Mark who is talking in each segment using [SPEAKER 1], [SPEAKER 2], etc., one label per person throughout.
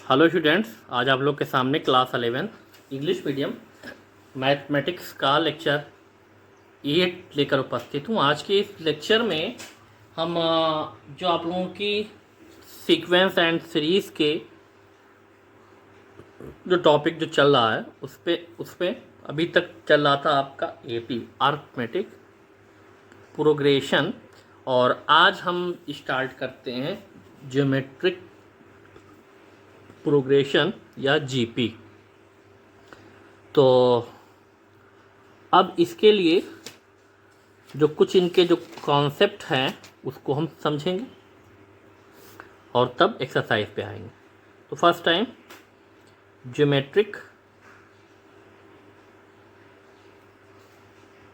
[SPEAKER 1] Hello students, आज आप लोग के सामने क्लास 11 इंग्लिश मीडियम मैथमेटिक्स का लेक्चर 8 लेकर उपस्थित हूँ। आज के इस लेक्चर में हम जो आप लोगों की सीक्वेंस एंड सीरीज़ के जो टॉपिक जो चल रहा है उस पे अभी तक चल रहा था आपका एपी अरिथमेटिक प्रोग्रेशन, और आज हम स्टार्ट करते हैं ज्योमेट्रिक प्रोग्रेशन या जीपी। तो अब इसके लिए जो कुछ इनके जो कॉन्सेप्ट हैं उसको हम समझेंगे और तब एक्सरसाइज पे आएंगे। तो first time geometric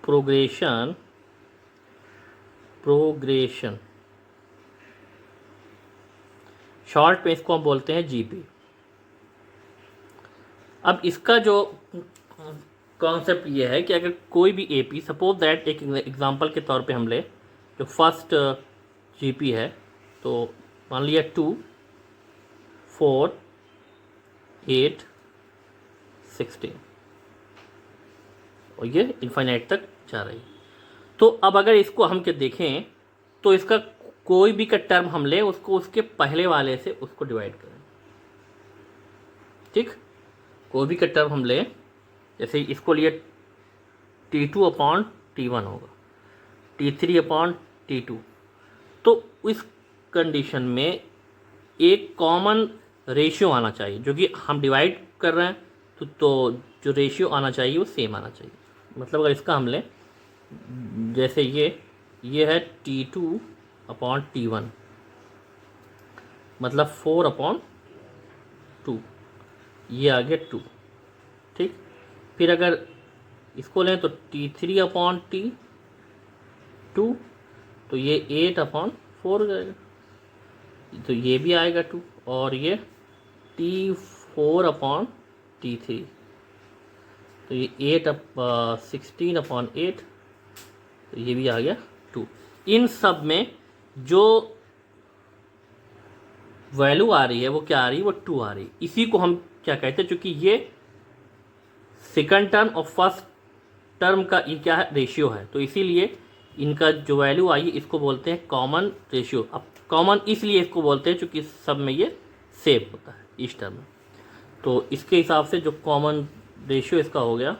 [SPEAKER 1] progression short में इसको हम बोलते हैं जीपी। अब इसका जो कॉन्सेप्ट ये है कि अगर कोई भी एपी, सपोज दैट एक एग्जांपल के तौर पे हम ले जो फर्स्ट जीपी है, तो मान लिया 2, 4, 8, 16 और ये इनफाइनाइट तक जा रही है। तो अब अगर इसको हम के देखें तो इसका कोई भी का टर्म हम ले उसको उसके पहले वाले से उसको डिवाइड करें। ठीक, कोई भी का टर्म हम ले, जैसे इसको लिए T2/T1 होगा, T3/T2। तो इस कंडीशन में एक कॉमन रेशियो आना चाहिए जो कि हम डिवाइड कर रहे हैं, तो जो रेशियो आना चाहिए वो सेम आना चाहिए। मतलब अगर इसका हम लें, जैसे ये है T2/T1, मतलब 4/2, ये आ गया 2। ठीक, फिर अगर इसको लें तो T3/T2, तो ये 8/4 हो जाएगा, तो ये भी आएगा 2। और ये T4/T3, तो ये 16/8, तो ये भी आ गया 2। इन सब में जो वैल्यू आ रही है वो क्या आ रही है, वो 2 आ रही है। इसी को हम क्या कहते हैं, चूंकि ये सेकंड टर्म और फर्स्ट टर्म का ये क्या है, रेशियो है, तो इसीलिए इनका जो वैल्यू आई है इसको बोलते हैं कॉमन रेशियो। अब कॉमन इसलिए इसको बोलते हैं चूंकि सब में ये सेम होता है इस टर्म में। तो इसके हिसाब से जो कॉमन रेशियो इसका हो गया,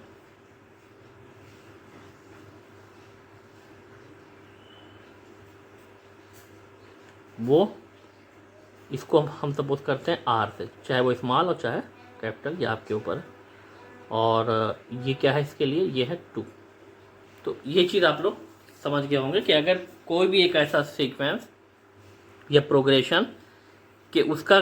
[SPEAKER 1] वो इसको हम सपोज करते हैं आर से, चाहे वो स्मॉल और चाहे कैपिटल, ये आपके ऊपर है। और ये क्या है, इसके लिए ये है 2। तो ये चीज़ आप लोग समझ गए होंगे कि अगर कोई भी एक ऐसा सीक्वेंस या प्रोग्रेशन कि उसका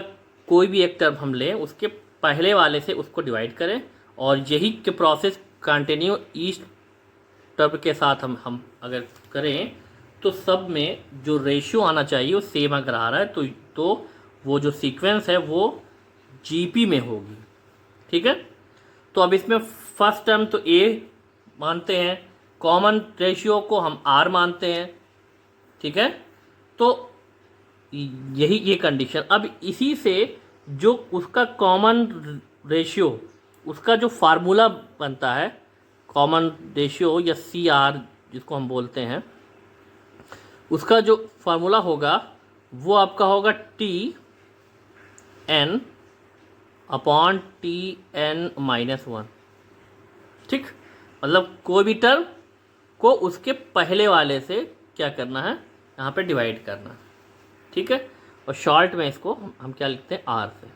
[SPEAKER 1] कोई भी एक टर्म हम लें उसके पहले वाले से उसको डिवाइड करें, और यही के प्रोसेस कंटिन्यू ईच टर्म के साथ हम अगर करें तो सब में जो रेशियो आना चाहिए वो सेम अगर आ रहा है तो वो जो सीक्वेंस है वो जीपी में होगी। ठीक है, तो अब इसमें फर्स्ट टर्म तो ए मानते हैं, कॉमन रेशियो को हम आर मानते हैं। ठीक है, तो यही ये कंडीशन। अब इसी से जो उसका कॉमन रेशियो, उसका जो फार्मूला बनता है कॉमन रेशियो या सी आर जिसको हम बोलते हैं, उसका जो फार्मूला होगा वो आपका होगा Tn/Tn-1। ठीक, मतलब कोई भी टर्म को उसके पहले वाले से क्या करना है, यहाँ पे डिवाइड करना है। ठीक है, और शॉर्ट में इसको हम क्या लिखते हैं, आर से।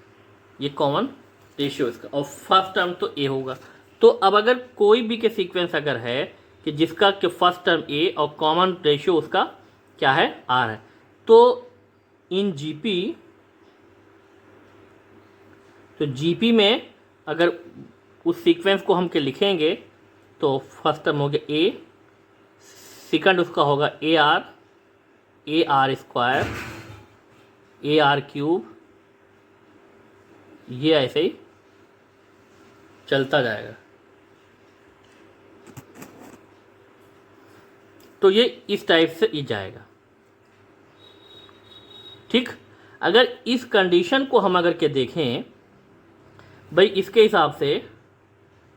[SPEAKER 1] ये कॉमन रेशियो इसका, और फर्स्ट टर्म तो ए होगा। तो अब अगर कोई भी के सीक्वेंस अगर है कि जिसका कि फर्स्ट टर्म ए और कॉमन रेशियो उसका क्या है, आर है, तो इन जीपी, तो जीपी में अगर उस सीक्वेंस को हम के लिखेंगे तो फर्स्ट टर्म हो गया ए, सेकंड उसका होगा A R square, A R cube, ये ऐसे ही चलता जाएगा। तो ये इस टाइप से ही जाएगा। ठीक, अगर इस कंडीशन को हम अगर के देखें भाई इसके हिसाब से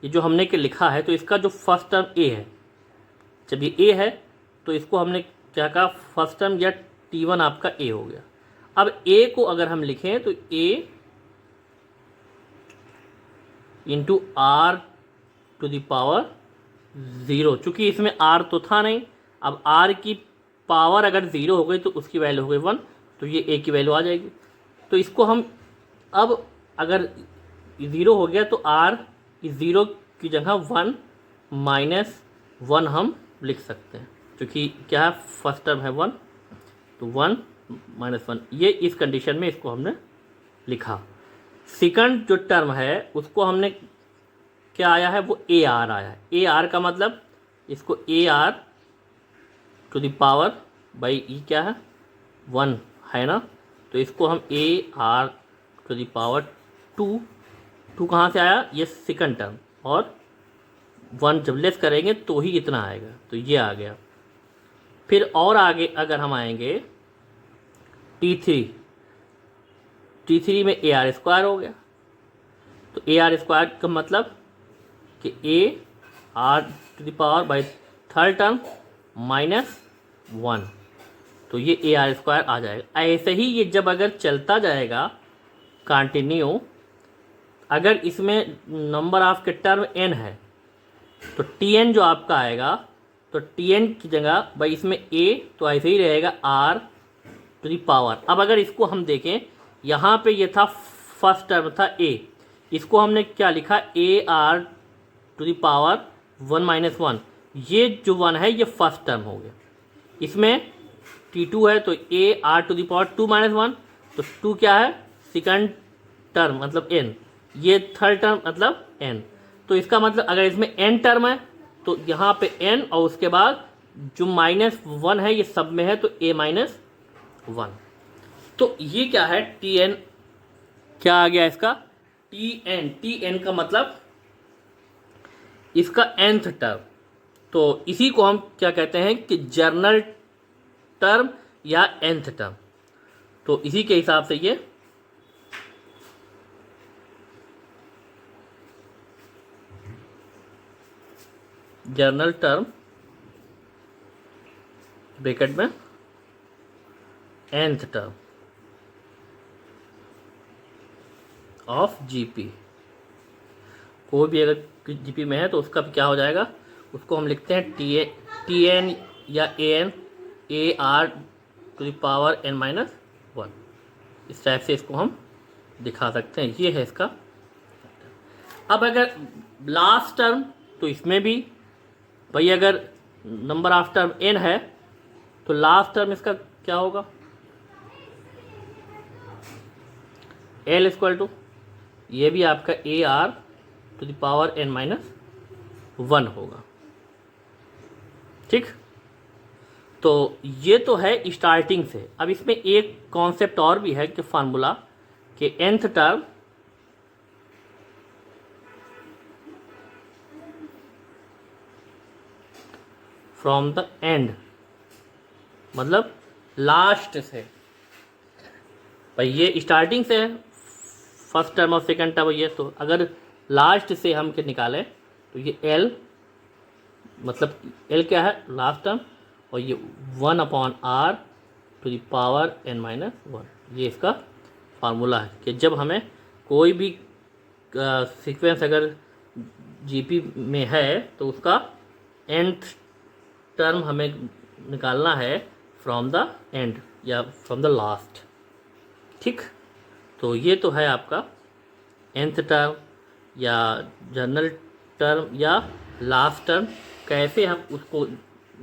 [SPEAKER 1] ये जो हमने के लिखा है, तो इसका जो फर्स्ट टर्म ए है, जब ये ए है तो इसको हमने क्या कहा, फर्स्ट टर्म या T1 आपका ए हो गया। अब ए को अगर हम लिखें तो a into r to the power 0, चूँकि इसमें आर तो था नहीं, अब आर की पावर अगर 0 हो गई तो उसकी वैल्यू हो गई 1, तो ये ए की वैल्यू आ जाएगी। तो इसको हम अब अगर 0 हो गया तो आर इस 0 की जगह 1 माइनस 1 हम लिख सकते हैं, क्योंकि क्या है, फर्स्ट टर्म है 1, तो 1 माइनस 1, ये इस कंडीशन में इसको हमने लिखा। सेकंड जो टर्म है उसको हमने क्या आया है, वो ए आर आया है। ए आर का मतलब इसको a are to the power by ई क्या है, 1 है ना, तो इसको हम a are to the power 2 कहाँ से आया, ये सेकंड टर्म, और 1 जब लेस करेंगे तो ही इतना आएगा, तो ये आ गया। फिर और आगे अगर हम आएंगे T3 में ए आर स्क्वायर हो गया, तो ए आर स्क्वायर का मतलब कि A are to the power by third term minus 1, तो ये ए आर स्क्वायर आ जाएगा। ऐसे ही ये जब अगर चलता जाएगा कंटिन्यू, अगर इसमें नंबर ऑफ के टर्म n है तो Tn जो आपका आएगा, तो Tn की जगह भाई इसमें a तो ऐसे ही रहेगा r टू दी पावर। अब अगर इसको हम देखें, यहाँ पे ये था फर्स्ट टर्म था a, इसको हमने क्या लिखा, a r to the power 1 minus 1, ये जो 1 है ये फर्स्ट टर्म हो गया। इसमें T2 है तो a r to the power 2 minus 1, तो 2 क्या है, सेकंड टर्म मतलब n, ये थर्ड टर्म मतलब n। तो इसका मतलब अगर इसमें n टर्म है तो यहाँ पे n, और उसके बाद जो माइनस 1 है ये सब में है, तो a माइनस 1। तो ये क्या है, Tn क्या आ गया इसका, Tn का मतलब इसका nth टर्म। तो इसी को हम क्या कहते हैं कि जर्नल टर्म या nth टर्म। तो इसी के हिसाब से ये जर्नल टर्म ब्रैकेट में nth टर्म ऑफ जीपी, कोई भी अगर जीपी में है तो उसका क्या हो जाएगा, उसको हम लिखते हैं Tn या an A are to the power n minus 1, इस टाइप से इसको हम दिखा सकते हैं। ये है इसका। अब अगर लास्ट टर्म, तो इसमें भी भाई अगर नंबर ऑफ टर्म n है तो लास्ट टर्म इसका क्या होगा, L इक्वल टू, ये भी आपका A are to the power n minus 1 होगा। ठीक, तो ये तो है स्टार्टिंग से। अब इसमें एक कॉन्सेप्ट और भी है कि फार्मूला कि nth term from the end, मतलब लास्ट से। भाई ये स्टार्टिंग से है, फर्स्ट टर्म और सेकंड टर्म ये, तो अगर लास्ट से हम के निकालें तो ये L, मतलब L क्या है, लास्ट टर्म, और ये 1/r to the power n minus 1, ये इसका फार्मूला है कि जब हमें कोई भी सीक्वेंस अगर जीपी में है तो उसका nth टर्म हमें निकालना है फ्रॉम द एंड या फ्रॉम द लास्ट। ठीक, तो ये तो है आपका nth टर्म या जनरल टर्म या लास्ट टर्म, कैसे हम उसको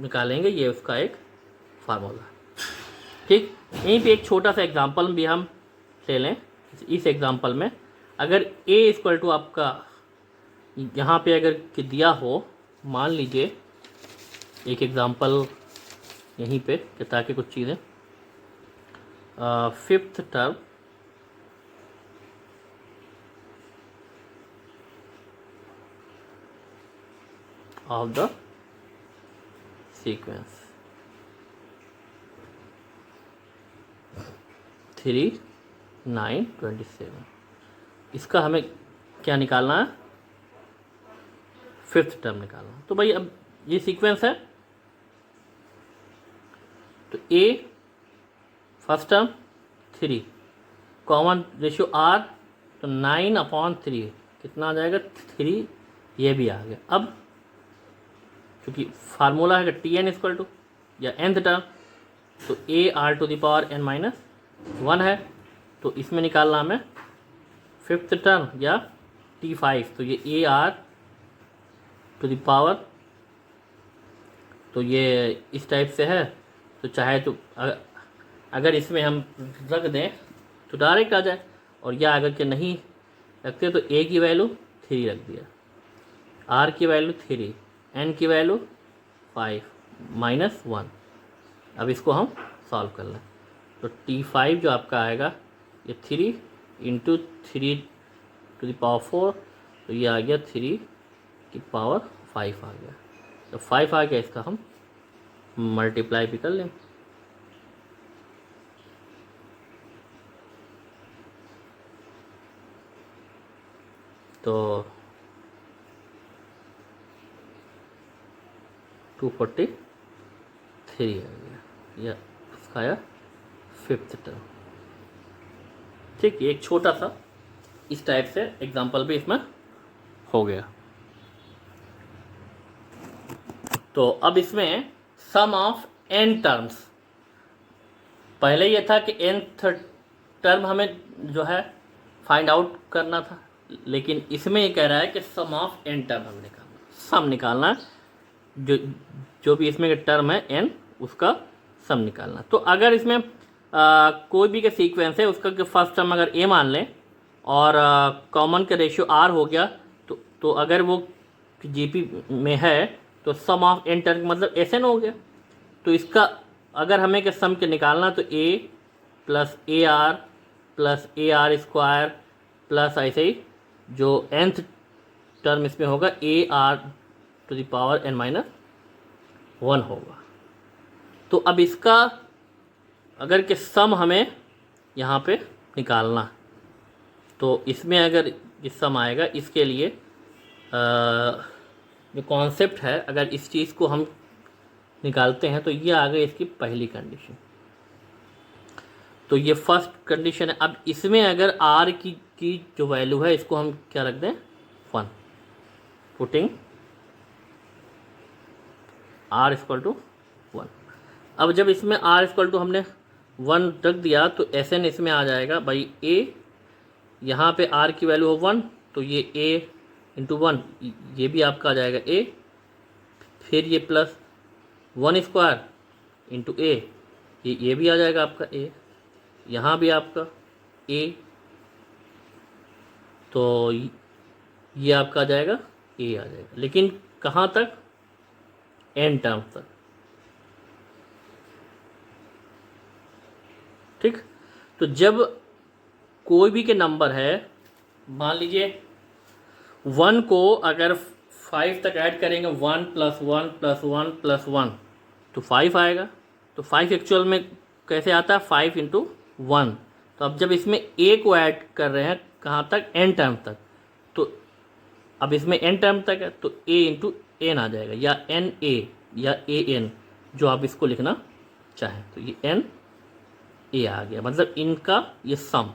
[SPEAKER 1] निकालेंगे, ये उसका एक फार्मूला। ठीक, यहीं पे एक छोटा सा एग्जांपल भी हम ले लें। इस एग्जांपल में अगर a इक्वल टू आपका यहाँ पे अगर दिया हो, मान लीजिए एक एग्जांपल यहीं पे, ताकि कुछ चीज़ें, fifth term of the sequence 3, 9, 27, इसका हमें क्या निकालना है, फिफ्थ टर्म निकालना है। तो भाई अब ये सीक्वेंस है, तो a first term 3, common ratio r, तो 9/3 कितना आ जाएगा 3, ये भी आ गया। अब क्योंकि फार्मूला है टी एन इक्वल टू या nth टर्म, तो A R to the power n-1 है, तो इसमें निकालना हमें फिफ्थ टर्म या T5, तो ये A are to the power, तो ये इस टाइप से है। तो चाहे तो अगर इसमें हम रख दें तो डायरेक्ट आ जाए, और या अगर के नहीं रखते तो ए की वैल्यू 3 रख दिया, आर की वैल्यू 3, एन की वैल्यू 5 -1। अब इसको हम सॉल्व कर लें, तो T5 जो आपका आएगा ये 3 × 3 टू द पावर 4, तो ये आ गया 3 की पावर 5 आ गया। तो 5 आ गया, इसका हम मल्टीप्लाई भी कर लें। तो 243 आ गया, या इसका आया फिफ्थ टर्म। ठीक, एक छोटा सा इस टाइप से एग्जांपल भी इसमें हो गया। तो अब इसमें सम ऑफ n टर्म्स, पहले ये था कि nth टर्म हमें जो है फाइंड आउट करना था, लेकिन इसमें ये कह रहा है कि सम ऑफ n टर्म हमें निकालना, सम निकालना, जो भी इसमें टर्म है n उसका सम निकालना। तो अगर इसमें कोई भी का सीक्वेंस है, उसका फर्स्ट टर्म अगर a मान लें और कॉमन का रेशियो r हो गया, तो अगर वो जीपी में है तो सम ऑफ n टर्म मतलब Sn हो गया। तो इसका अगर हमें के सम के निकालना, तो a plus A R plus A R square plus ऐसे ही जो nth टर्म इसमें होगा A are to the power n-1 होगा। तो अब इसका अगर के सम हमें यहाँ पे निकालना, तो इसमें अगर इस सम आएगा, इसके लिए जो कॉन्सेप्ट है, अगर इस चीज़ को हम निकालते हैं तो ये आ गई इसकी पहली कंडीशन। तो ये फर्स्ट कंडीशन है। अब इसमें अगर r की जो वैल्यू है, इसको हम क्या रख दें 1, पुटिंग r = 1। अब जब इसमें r = हमने 1 रख दिया, तो Sn इसमें आ जाएगा भाई a, यहाँ पे r की वैल्यू हो 1, तो ये a × 1, ये भी आपका आ जाएगा a, फिर ये प्लस 1 स्क्वायर × a, ये भी आ जाएगा आपका a, यहाँ भी आपका a, तो ये आपका आ जाएगा a आ जाएगा, लेकिन कहाँ तक, n टर्म तक। ठीक, तो जब कोई भी के नंबर है, मान लीजिए 1 को अगर 5 तक ऐड करेंगे, 1 + 1 + 1 + 1, तो 5 आएगा। तो 5 एक्चुअल में कैसे आता है, 5 × 1। तो अब जब इसमें a को ऐड कर रहे हैं, कहाँ तक, n टर्म तक, तो अब इसमें n टर्म तक है, तो a × n आ जाएगा, या na या an, जो आप इसको लिखना चाहें। तो ये n a आ गया, मतलब इनका ये सम।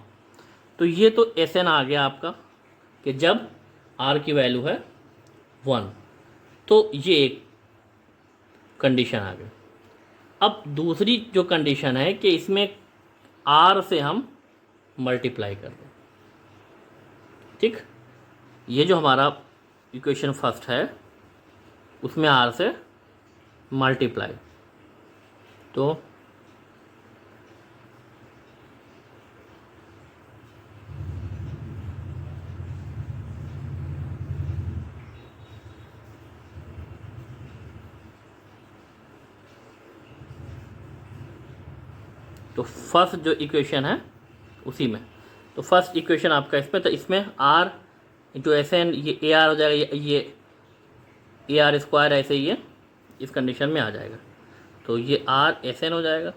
[SPEAKER 1] तो ये तो Sn आ गया आपका, कि जब r की वैल्यू है 1, तो ये एक कंडीशन आ गई। अब दूसरी जो कंडीशन है कि इसमें r से हम मल्टीप्लाई कर दें। ठीक, ये जो हमारा इक्वेशन फर्स्ट है, उसमें r से मल्टीप्लाई, तो फर्स्ट जो इक्वेशन है उसी में, तो फर्स्ट इक्वेशन आपका इसमें, तो इसमें r × Sn, ये ए आर हो जाएगा, ये ए आर स्क्वायर, ऐसे ही ये इस कंडीशन में आ जाएगा। तो ये r Sn हो जाएगा,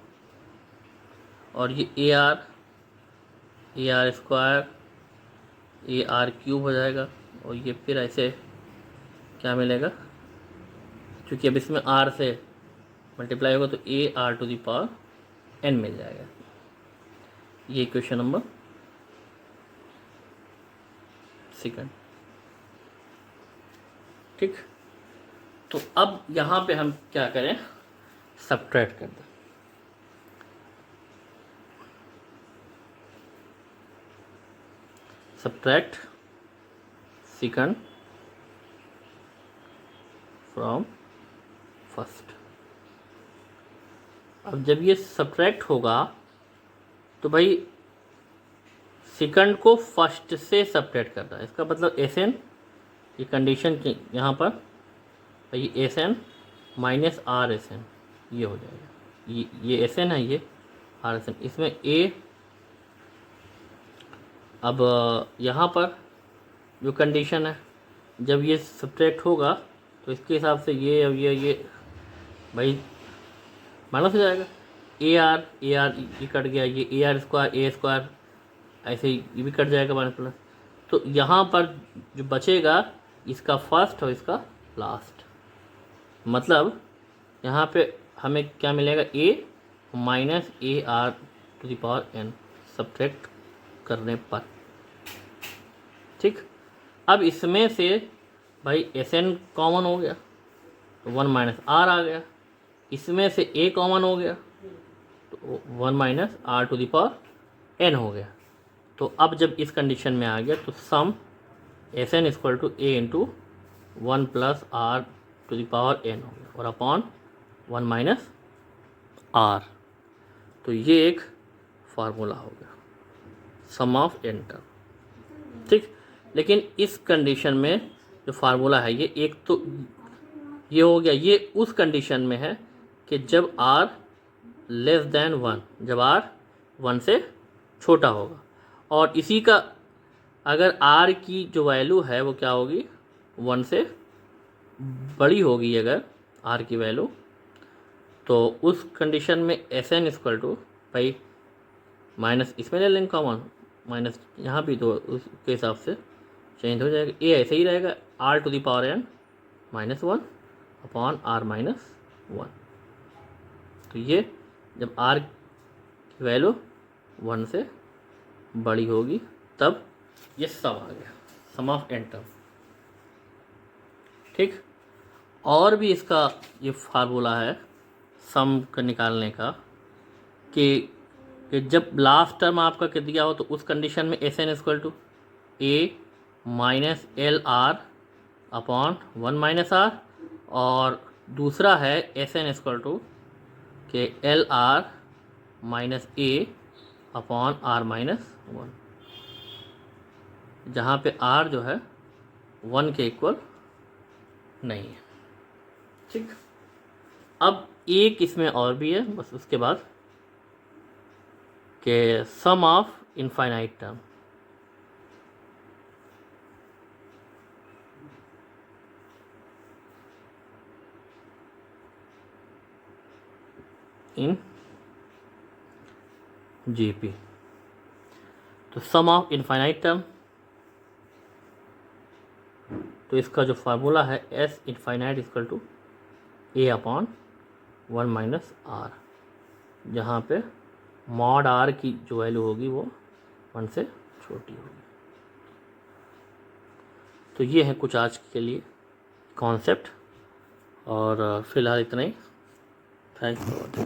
[SPEAKER 1] और ये A R square A R cube हो जाएगा, और ये फिर ऐसे क्या मिलेगा, क्योंकि अब इसमें आर से मल्टीप्लाई होगा तो A R to the power n मिल जाएगा। ये क्वेश्चन नंबर सेकंड। ठीक, तो अब यहाँ पे हम क्या करें, सब्ट्रैक्ट कर दें। Subtract second from first. अब जब ये सब्ट्रैक्ट होगा तो भाई सेकंड को फर्स्ट से सब्ट्रैक्ट करना है, इसका मतलब एस एन, ये कंडीशन की यहाँ पर भाई S N minus R S N ये हो जाएगा। ये एस एन है, ये आर एस एन, इसमें ए। अब यहाँ पर जो कंडीशन है, जब ये सब्ट्रैक्ट होगा तो इसके हिसाब से ये अब ये भाई माइनस हो जाएगा। ए आर ये कट गया, ये A R square A square ऐसे ये भी कट जाएगा माइनस प्लस। तो यहाँ पर जो बचेगा इसका फर्स्ट और इसका लास्ट, मतलब यहाँ पे हमें क्या मिलेगा, a minus a are to the power n subtract करने पर। ठीक, अब इसमें से भाई एस एन कॉमन हो गया तो वन माइनस आर आ गया, इसमें से ए कॉमन हो गया तो one minus R to the power N हो गया। तो अब जब इस कंडीशन में आ गया तो sum s N equal to a into one plus r to the power N हो गया, और अपॉन वन माइनस आर। तो ये एक फार्मूला हो गया सम ऑफ एन टर्म। ठीक, लेकिन इस कंडीशन में जो फार्मूला है ये एक तो ये हो गया, ये उस कंडीशन में है कि जब r लेस देन वन, जब r वन से छोटा होगा, और इसी का अगर r की जो वैल्यू है वो क्या होगी, वन से बड़ी होगी अगर r की वैल्यू, तो उस कंडीशन में एस एन इक्वल टू भाई माइनस इसमें ले लेंगे कॉमन, माइनस यहाँ भी तो उसके हिसाब से चेंज हो जाएगा। ए ऐसे ही रहेगा R to the power N minus one upon R minus one. तो ये जब आर की वैल्यू वन से बड़ी होगी तब ये सम आ गया, सम ऑफ एन टर्म। ठीक, और भी इसका ये फार्मूला है सम का निकालने का कि जब लास्ट टर्म आपका क्या दिया हो तो उस कंडीशन में S N equal to A minus L R upon one minus R, और दूसरा है एस एन इक्वल टू के L R minus A upon R minus one, जहाँ पे आर जो है वन के इक्वल नहीं है। ठीक, अब एक इसमें और भी है बस उसके बाद के sum of infinite term. In GP, तो सम ऑफ इनफाइनाइट टर्म, तो इसका जो फार्मूला है S infinite equal to A upon one minus R, जहाँ पे मॉड आर की जो वैल्यू होगी वो वन से छोटी होगी। तो ये है कुछ आज के लिए कॉन्सेप्ट, और फिलहाल इतना ही। Thanks for watching.